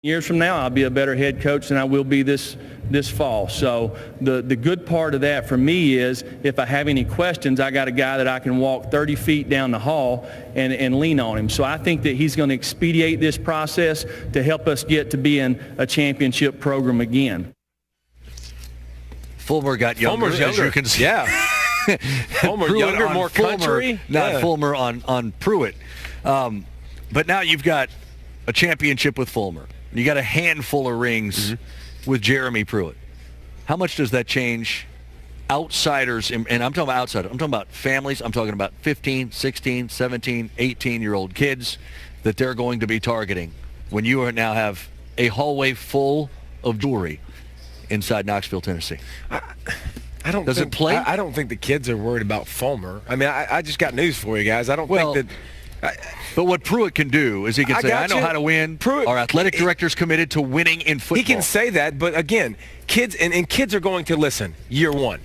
Years from now, I'll be a better head coach than I will be this fall. So the good part of that for me is if I have any questions, I got a guy that I can walk 30 feet down the hall and lean on him. So I think that he's going to expedite this process to help us get to being a championship program again. Fulmer got younger, Fulmer's younger. as you can see. Yeah. Fulmer younger, more Fulmer, country. Not Fulmer on Pruitt. But now you've got a championship with Fulmer. You got a handful of rings with Jeremy Pruitt. How much does that change outsiders? And I'm talking about outsiders. I'm talking about families. I'm talking about 15, 16, 17, 18-year-old kids that they're going to be targeting when you now have a hallway full of jewelry inside Knoxville, Tennessee. I don't Does think, it play? I don't think the kids are worried about Fulmer. I mean, I just got news for you guys. I don't think that. But what Pruitt can do is he can say, I know how to win. Pruitt, our athletic director's committed to winning in football. He can say that, but again, kids and kids are going to listen year one.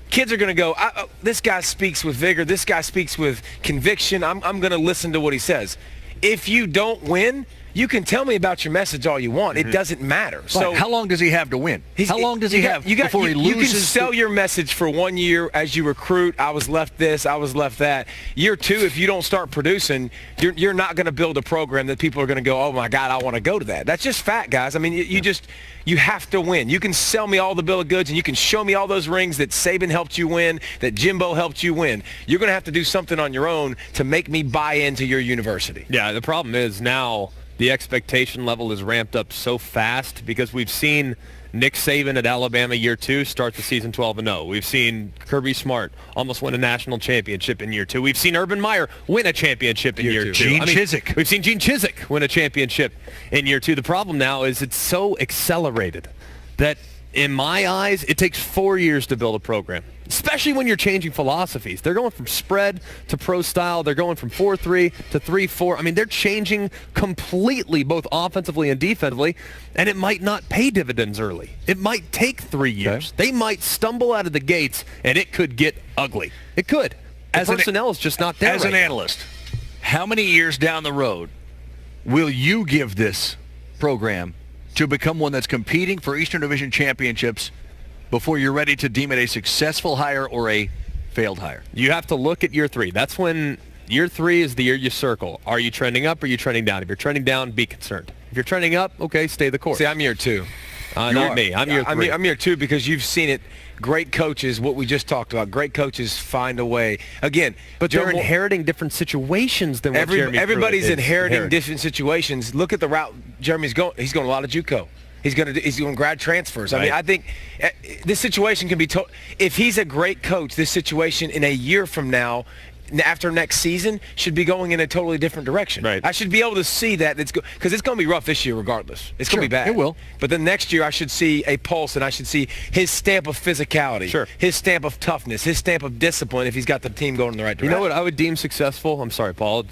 Kids are going to go, this guy speaks with vigor. This guy speaks with conviction. I'm going to listen to what he says. If you don't win, you can tell me about your message all you want. It doesn't matter. So how long does he have to win? How long does he have before he loses? You can sell your message for 1 year as you recruit. I was left this, I was left that. Year two, if you don't start producing, you're not going to build a program that people are going to go, oh my God, I want to go to that. That's just fact, guys. I mean, you have to win. You can sell me all the bill of goods and you can show me all those rings that Saban helped you win, that Jimbo helped you win. You're going to have to do something on your own to make me buy into your university. Yeah, the problem is now the expectation level is ramped up so fast because we've seen Nick Saban at Alabama year two start the season 12-0. We've seen Kirby Smart almost win a national championship in year two. We've seen Urban Meyer win a championship in year two. Gene Chizik. We've seen Gene Chizik win a championship in year two. The problem now is it's so accelerated that in my eyes, it takes 4 years to build a program, especially when you're changing philosophies. They're going from spread to pro style. They're going from 4-3 to 3-4. I mean, they're changing completely, both offensively and defensively, and it might not pay dividends early. It might take 3 years. Okay. They might stumble out of the gates, and it could get ugly. It could. The personnel is just not there As an analyst, how many years down the road will you give this program to become one that's competing for Eastern Division championships before you're ready to deem it a successful hire or a failed hire? You have to look at year three. That's when year three is the year you circle. Are you trending up or are you trending down? If you're trending down, be concerned. If you're trending up, okay, stay the course. See, I'm year two. Not me. I'm year three. I'm year two because you've seen it. Great coaches, what we just talked about, great coaches find a way. Again, but they're inheriting different situations than what Jeremy everybody's inheriting different situations. Look at the route Jeremy's going. He's going a lot of JUCO. He's going grad transfers. Right. I mean, I think this situation can be if he's a great coach, this situation in a year from now, after next season, should be going in a totally different direction. Right. I should be able to see that because it's going to be rough this year regardless. It's going to be bad. It will. But then next year I should see a pulse and I should see his stamp of physicality, his stamp of toughness, his stamp of discipline if he's got the team going in the right direction. You know what I would deem successful? I'm sorry, Paul.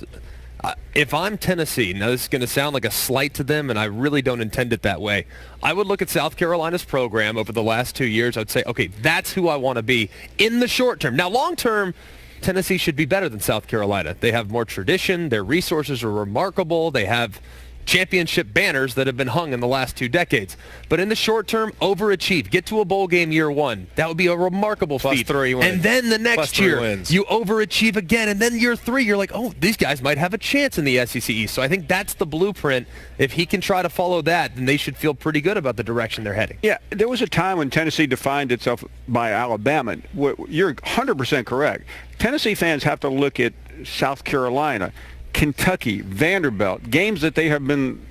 If I'm Tennessee, now this is going to sound like a slight to them, and I really don't intend it that way. I would look at South Carolina's program over the last 2 years. I would say, okay, that's who I want to be in the short term. Now, long term, Tennessee should be better than South Carolina. They have more tradition. Their resources are remarkable. They have championship banners that have been hung in the last 2 decades. But in the short term, overachieve. Get to a bowl game year one. That would be a remarkable feat. +3 wins. And then the next year, you overachieve again. And then year three, you're like, oh, these guys might have a chance in the SEC East. So I think that's the blueprint. If he can try to follow that, then they should feel pretty good about the direction they're heading. Yeah, there was a time when Tennessee defined itself by Alabama. You're 100% correct. Tennessee fans have to look at South Carolina, Kentucky, Vanderbilt, games that they have been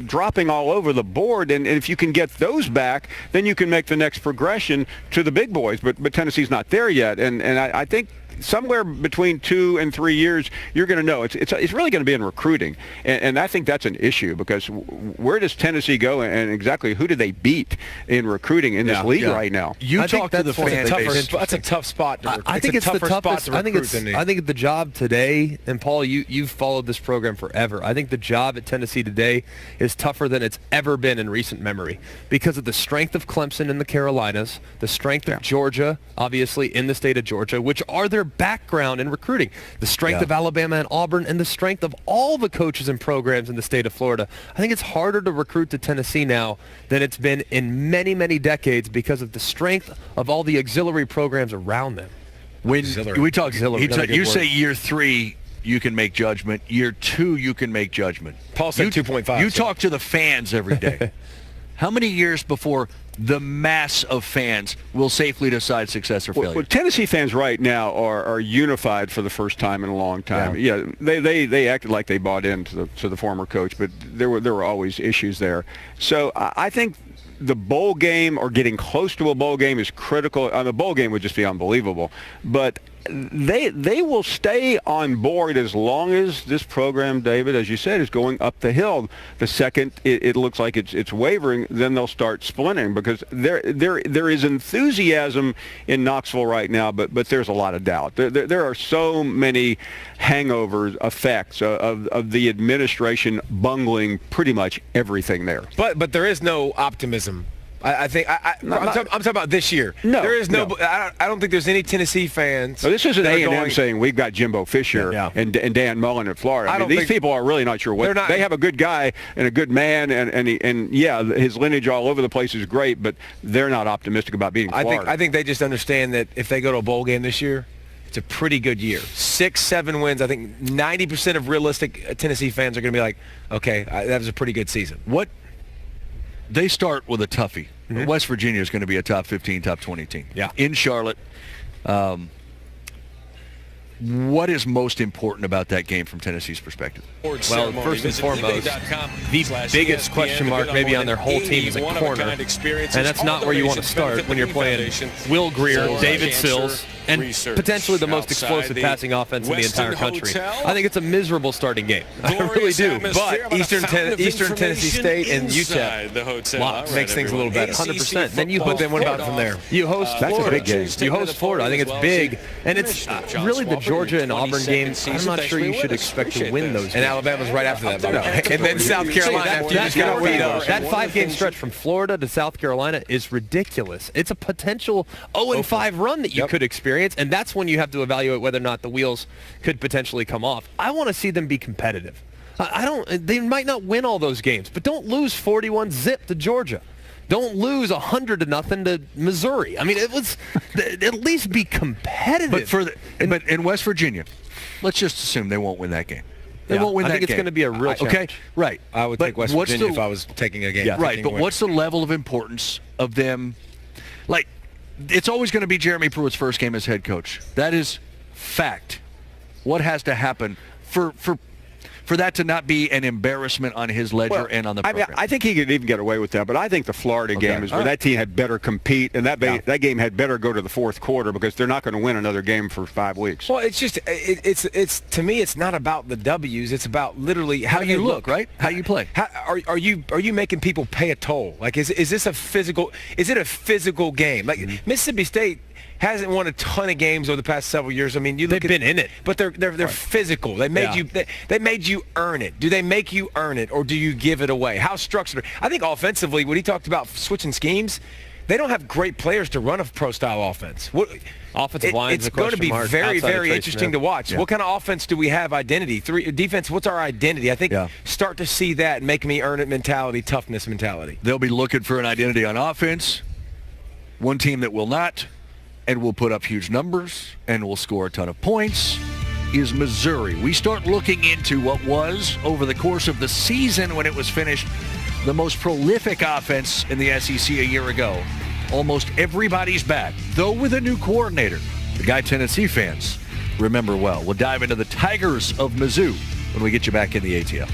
dropping all over the board, and if you can get those back, then you can make the next progression to the big boys. But Tennessee's not there yet, and I think somewhere between 2 and 3 years, you're going to know. It's really going to be in recruiting, and I think that's an issue because where does Tennessee go, and exactly who do they beat in recruiting in this league right now? You talk to the fan base. That's a tough spot. I think it's the toughest. I think the job today, and Paul, you've followed this program forever. I think the job at Tennessee today is tougher than it's ever been in recent memory because of the strength of Clemson in the Carolinas, the strength of Georgia, obviously in the state of Georgia, which are their background in recruiting, the strength of Alabama and Auburn, and the strength of all the coaches and programs in the state of Florida. I think it's harder to recruit to Tennessee now than it's been in many, many decades because of the strength of all the auxiliary programs around them. When we talk, you say word. year 3, you can make judgment. Year 2, you can make judgment. Paul said 2.5. You talk to the fans every day. How many years before the mass of fans will safely decide success or failure? Well, Tennessee fans right now are unified for the first time in a long time. Yeah, they acted like they bought into the former coach, but there were always issues there. So I think the bowl game or getting close to a bowl game is critical. The bowl game would just be unbelievable. But they will stay on board as long as this program, David, as you said, is going up the hill. The second it looks like it's wavering, then they'll start splintering because there is enthusiasm in Knoxville right now, but there's a lot of doubt. There are so many hangover effects of the administration bungling pretty much everything there. But there is no optimism. I think I'm talking about this year. No, there is no. I don't think there's any Tennessee fans. So this isn't that are A&M going, saying we've got Jimbo Fisher and Dan Mullen in Florida. I mean, these people are really not sure what they have. A good guy and a good man, and yeah, his lineage all over the place is great, but they're not optimistic about beating Florida. I think they just understand that if they go to a bowl game this year, it's a pretty good year. 6-7 wins. I think 90% of realistic Tennessee fans are going to be like, okay, that was a pretty good season. They start with a toughie. Mm-hmm. West Virginia is going to be a top 15, top 20 team. Yeah. In Charlotte. What is most important about that game from Tennessee's perspective? Well, first and foremost, the biggest question mark maybe on their whole team is a corner. And that's not where you want to start when you're playing Will Greer, David Sills, and potentially the most explosive passing offense in the entire country. I think it's a miserable starting game. I really do. But Eastern Tennessee State and UTEP makes things a little better. 100%. But then what about from there? You host Florida. That's a big game. You host Florida. I think it's big. And it's really the Georgia and Auburn game. I'm not sure you should expect to win those games. And Alabama's right after that. And then South Carolina after you just got beat up. That 5-game stretch from Florida to South Carolina is ridiculous. It's a potential 0-5 run that you could experience, and that's when you have to evaluate whether or not the wheels could potentially come off. I want to see them be competitive. They might not win all those games, but don't lose 41-0 to Georgia. Don't lose 100-0 to Missouri. I mean, it was at least be competitive. But in West Virginia, let's just assume they won't win that game. They won't win that game. I think it's going to be a real challenge. Okay, right. I would take West Virginia if I was taking a game. Yeah, right, but what's the level of importance of them? Like, it's always going to be Jeremy Pruitt's first game as head coach. That is fact. What has to happen for that to not be an embarrassment on his ledger and on the program? I think he could even get away with that, but I think the Florida game is where that team had better compete, and that game had better go to the fourth quarter because they're not going to win another game for 5 weeks. Well, it's just it's to me, it's not about the W's. It's about literally how you look, right? How you play. Are you making people pay a toll? Like, is this a physical? Is it a physical game? Like Mississippi State hasn't won a ton of games over the past several years. I mean, they've been in it, but they're physical. They made you. They made you earn it. Do they make you earn it, or do you give it away? How structured? I think offensively, when he talked about switching schemes, they don't have great players to run a pro-style offense. Offensive line. It's going to be very, very interesting to watch. What kind of offense do we have? Identity. Defense. What's our identity? I think start to see that make me earn it mentality, toughness mentality. They'll be looking for an identity on offense. One team that will not, and will put up huge numbers, and will score a ton of points, is Missouri. We start looking into what was, over the course of the season when it was finished, the most prolific offense in the SEC a year ago. Almost everybody's back, though with a new coordinator, the guy Tennessee fans remember well. We'll dive into the Tigers of Mizzou when we get you back in the ATL.